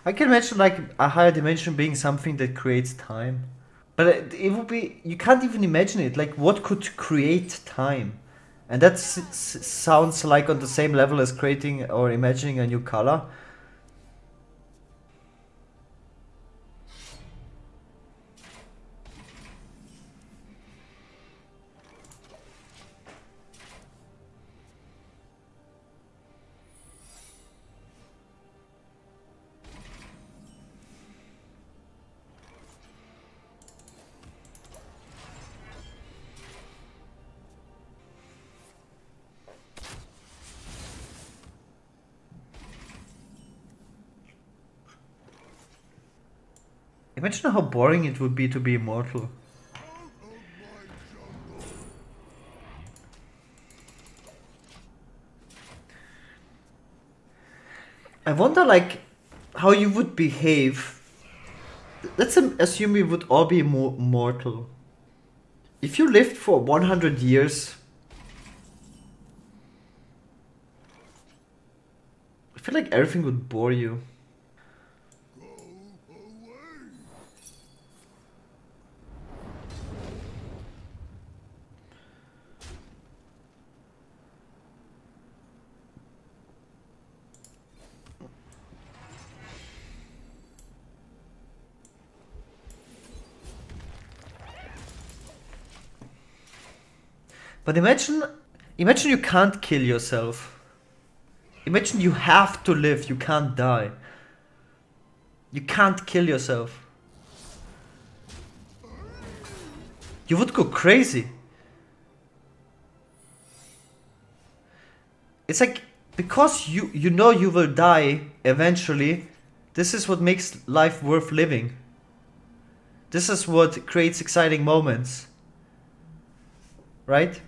I can imagine like a higher dimension being something that creates time. But it would be, you can't even imagine it. Like, what could create time? And that sounds like on the same level as creating or imagining a new color. Imagine how boring it would be to be immortal. I wonder, like, how you would behave. Let's assume we would all be mortal. If you lived for 100 years, I feel like everything would bore you. But imagine you can't kill yourself. Imagine you have to live, you can't die. You can't kill yourself. You would go crazy. It's like, because you know you will die eventually, this is what makes life worth living. This is what creates exciting moments. Right?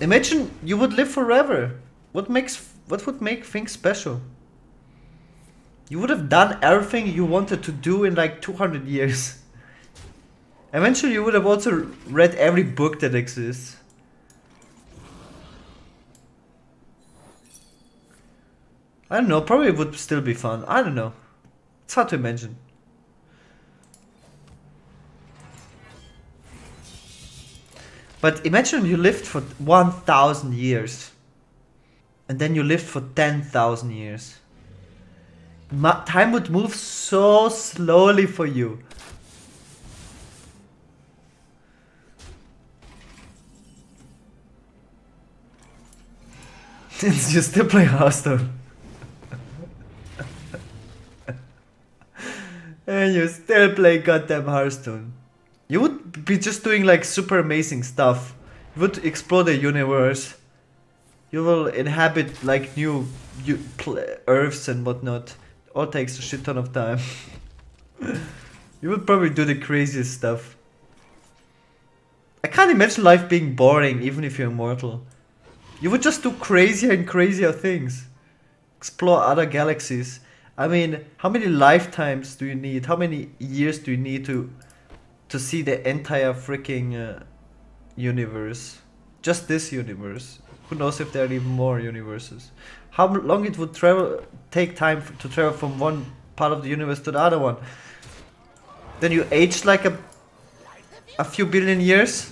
Imagine you would live forever. What would make things special? You would have done everything you wanted to do in like 200 years. Eventually you would have also read every book that exists. I don't know, probably it would still be fun. I don't know. It's hard to imagine. But imagine you lived for 1,000 years. And then you lived for 10,000 years. Time would move so slowly for you. Since you still play Hearthstone. And you still play goddamn Hearthstone. You would be just doing like super amazing stuff. You would explore the universe. You will inhabit like new Earths and whatnot. All takes a shit ton of time. You would probably do the craziest stuff. I can't imagine life being boring even if you're immortal. You would just do crazier and crazier things. Explore other galaxies. I mean, how many lifetimes do you need? How many years do you need to see the entire freaking universe? Just this universe. Who knows if there are even more universes? How long it would take time to travel from one part of the universe to the other one? Then you age like a few billion years.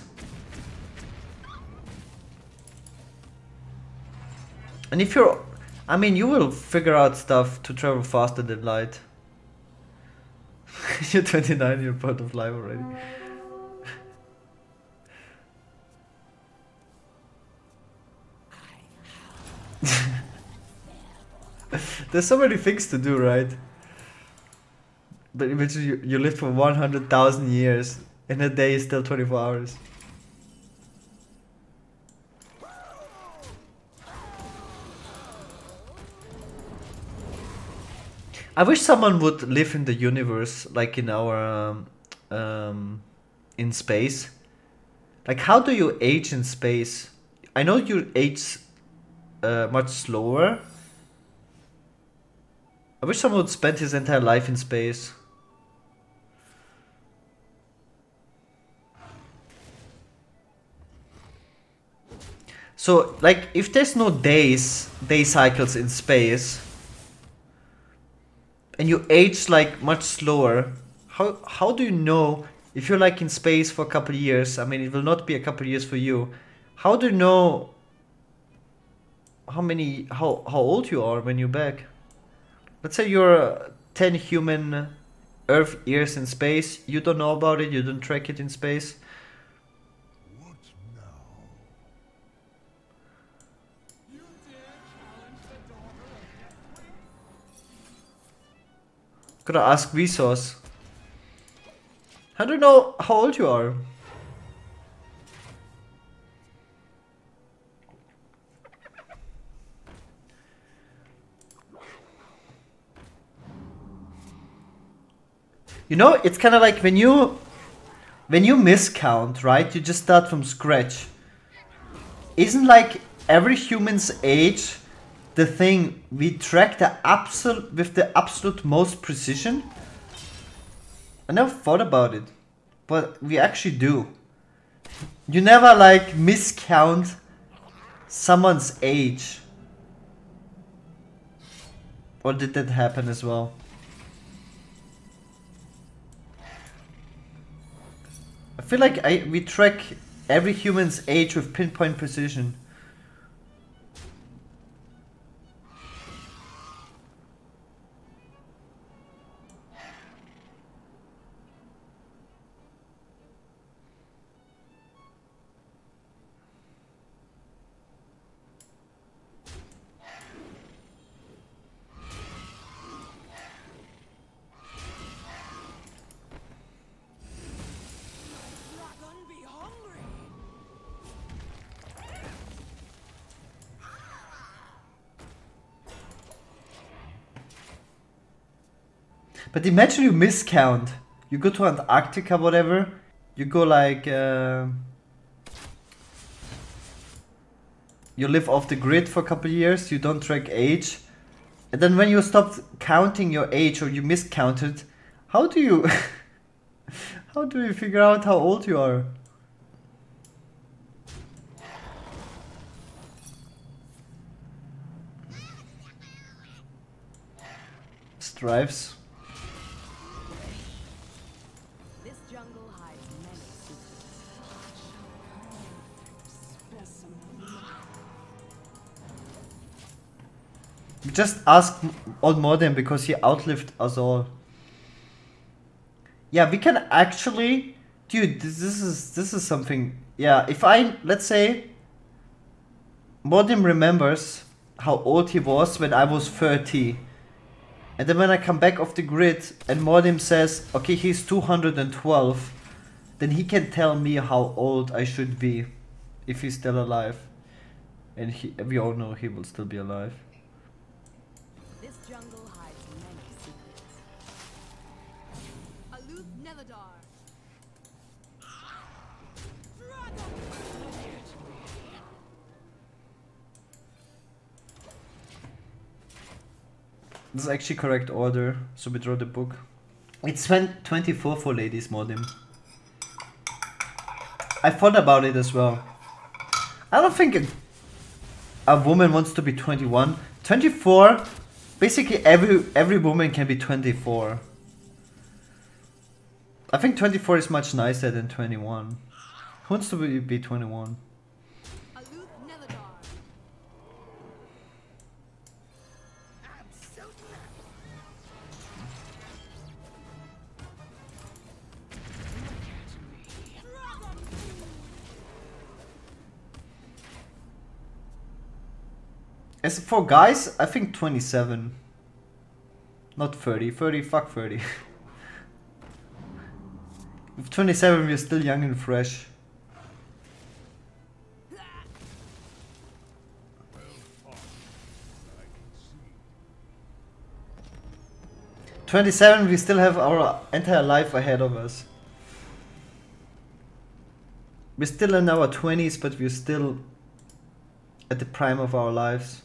And if you're, I mean, you will figure out stuff to travel faster than light. You're 29, you're part of life already. There's so many things to do, right? But imagine you live for 100,000 years and a day is still 24 hours. I wish someone would live in the universe, like in our, in space. Like, how do you age in space? I know you age much slower. I wish someone would spend his entire life in space. So, like, if there's no day cycles in space, and you age like much slower, how do you know if you're like in space for a couple of years? I mean, it will not be a couple of years for you. How do you know how old you are when you're back? Let's say you're 10 human Earth years in space. You don't know about it. You don't track it in space. What now? You dare challenge the daughter of Deathwing? Gotta ask Vsauce. How do you know how old you are? You know, it's kind of like when you miscount, right? You just start from scratch. Isn't like every human's age the thing we track with the absolute most precision? I never thought about it, but we actually do. You never like miscount someone's age. Or did that happen as well? I feel like we track every human's age with pinpoint precision. But imagine you miscount. You go to Antarctica, whatever. You go like... you live off the grid for a couple of years. You don't track age. And then when you stop counting your age or you miscounted, how do you... how do you figure out how old you are? Stripes. We just ask old Modem because he outlived us all. Yeah, we can actually, dude. This is something. Yeah, if let's say Modem remembers how old he was when I was 30, and then when I come back off the grid and Modem says, okay, he's 212, then he can tell me how old I should be if he's still alive, and we all know he will still be alive. Jungle hides many secrets. Aloof Neladar. This is actually correct order, so we draw the book. It's 24 for ladies, Modem. I thought about it as well. I don't think a woman wants to be 21. 24. Basically, every woman can be 24. I think 24 is much nicer than 21. Who wants to be 21? Aloof Neladar. As for guys, I think 27. Not 30. 30, fuck 30. With 27, we're still young and fresh. Well, I can see. 27, we still have our entire life ahead of us. We're still in our 20s, but we're still at the prime of our lives.